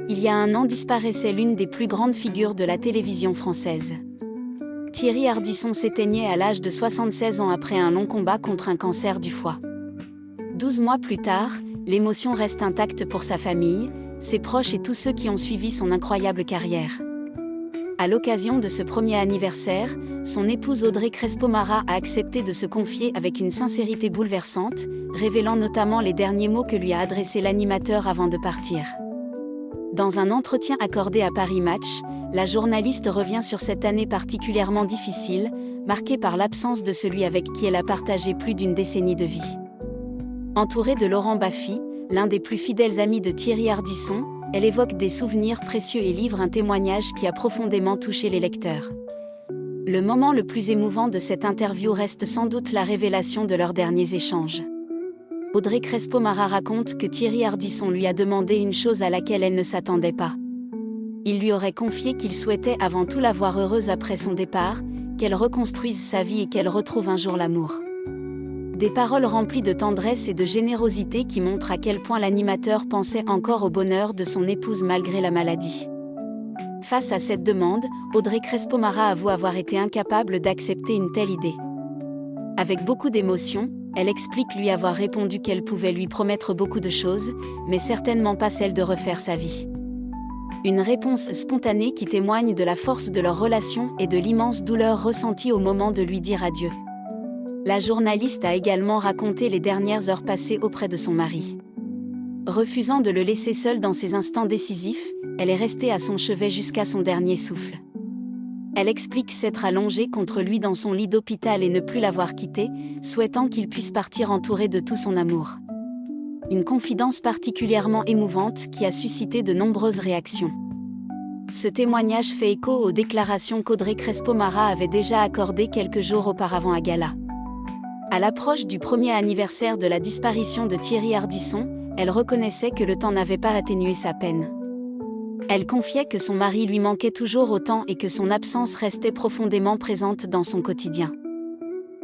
il y a un an disparaissait l'une des plus grandes figures de la télévision française. Thierry Ardisson s'éteignait à l'âge de 76 ans après un long combat contre un cancer du foie. 12 mois plus tard, l'émotion reste intacte pour sa famille, ses proches et tous ceux qui ont suivi son incroyable carrière. À l'occasion de ce premier anniversaire, son épouse Audrey Crespo-Mara a accepté de se confier avec une sincérité bouleversante, révélant notamment les derniers mots que lui a adressés l'animateur avant de partir. Dans un entretien accordé à Paris Match, la journaliste revient sur cette année particulièrement difficile, marquée par l'absence de celui avec qui elle a partagé plus d'une décennie de vie. Entourée de Laurent Baffy, l'un des plus fidèles amis de Thierry Ardisson, elle évoque des souvenirs précieux et livre un témoignage qui a profondément touché les lecteurs. Le moment le plus émouvant de cette interview reste sans doute la révélation de leurs derniers échanges. Audrey Crespo-Mara raconte que Thierry Ardisson lui a demandé une chose à laquelle elle ne s'attendait pas. Il lui aurait confié qu'il souhaitait avant tout la voir heureuse après son départ, qu'elle reconstruise sa vie et qu'elle retrouve un jour l'amour. Des paroles remplies de tendresse et de générosité qui montrent à quel point l'animateur pensait encore au bonheur de son épouse malgré la maladie. Face à cette demande, Audrey Crespo-Mara avoue avoir été incapable d'accepter une telle idée. Avec beaucoup d'émotion, elle explique lui avoir répondu qu'elle pouvait lui promettre beaucoup de choses, mais certainement pas celle de refaire sa vie. Une réponse spontanée qui témoigne de la force de leur relation et de l'immense douleur ressentie au moment de lui dire adieu. La journaliste a également raconté les dernières heures passées auprès de son mari. Refusant de le laisser seul dans ces instants décisifs, elle est restée à son chevet jusqu'à son dernier souffle. Elle explique s'être allongée contre lui dans son lit d'hôpital et ne plus l'avoir quitté, souhaitant qu'il puisse partir entouré de tout son amour. Une confidence particulièrement émouvante qui a suscité de nombreuses réactions. Ce témoignage fait écho aux déclarations qu'Audrey Crespo-Mara avait déjà accordées quelques jours auparavant à Gala. À l'approche du premier anniversaire de la disparition de Thierry Ardisson, elle reconnaissait que le temps n'avait pas atténué sa peine. Elle confiait que son mari lui manquait toujours autant et que son absence restait profondément présente dans son quotidien.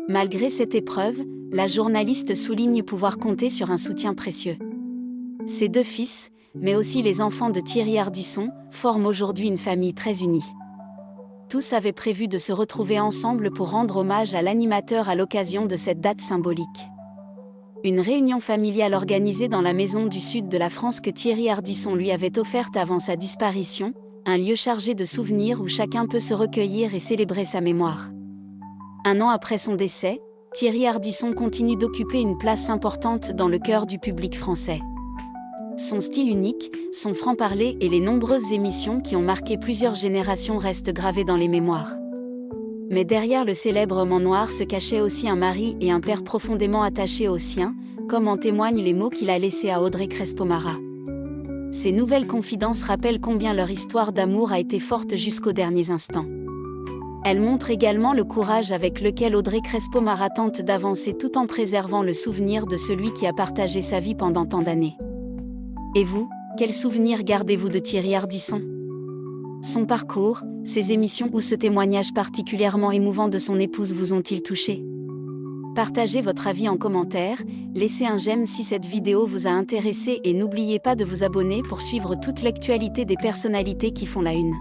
Malgré cette épreuve, la journaliste souligne pouvoir compter sur un soutien précieux. Ses deux fils, mais aussi les enfants de Thierry Ardisson, forment aujourd'hui une famille très unie. Tous avaient prévu de se retrouver ensemble pour rendre hommage à l'animateur à l'occasion de cette date symbolique. Une réunion familiale organisée dans la maison du sud de la France que Thierry Ardisson lui avait offerte avant sa disparition, un lieu chargé de souvenirs où chacun peut se recueillir et célébrer sa mémoire. Un an après son décès, Thierry Ardisson continue d'occuper une place importante dans le cœur du public français. Son style unique, son franc-parler et les nombreuses émissions qui ont marqué plusieurs générations restent gravés dans les mémoires. Mais derrière le célèbre homme en noir se cachait aussi un mari et un père profondément attachés aux siens, comme en témoignent les mots qu'il a laissés à Audrey Crespo-Mara. Ces nouvelles confidences rappellent combien leur histoire d'amour a été forte jusqu'aux derniers instants. Elles montrent également le courage avec lequel Audrey Crespo-Mara tente d'avancer tout en préservant le souvenir de celui qui a partagé sa vie pendant tant d'années. Et vous, quel souvenir gardez-vous de Thierry Ardisson ? Son parcours, ses émissions ou ce témoignage particulièrement émouvant de son épouse vous ont-ils touché ? Partagez votre avis en commentaire, laissez un j'aime si cette vidéo vous a intéressé et n'oubliez pas de vous abonner pour suivre toute l'actualité des personnalités qui font la une.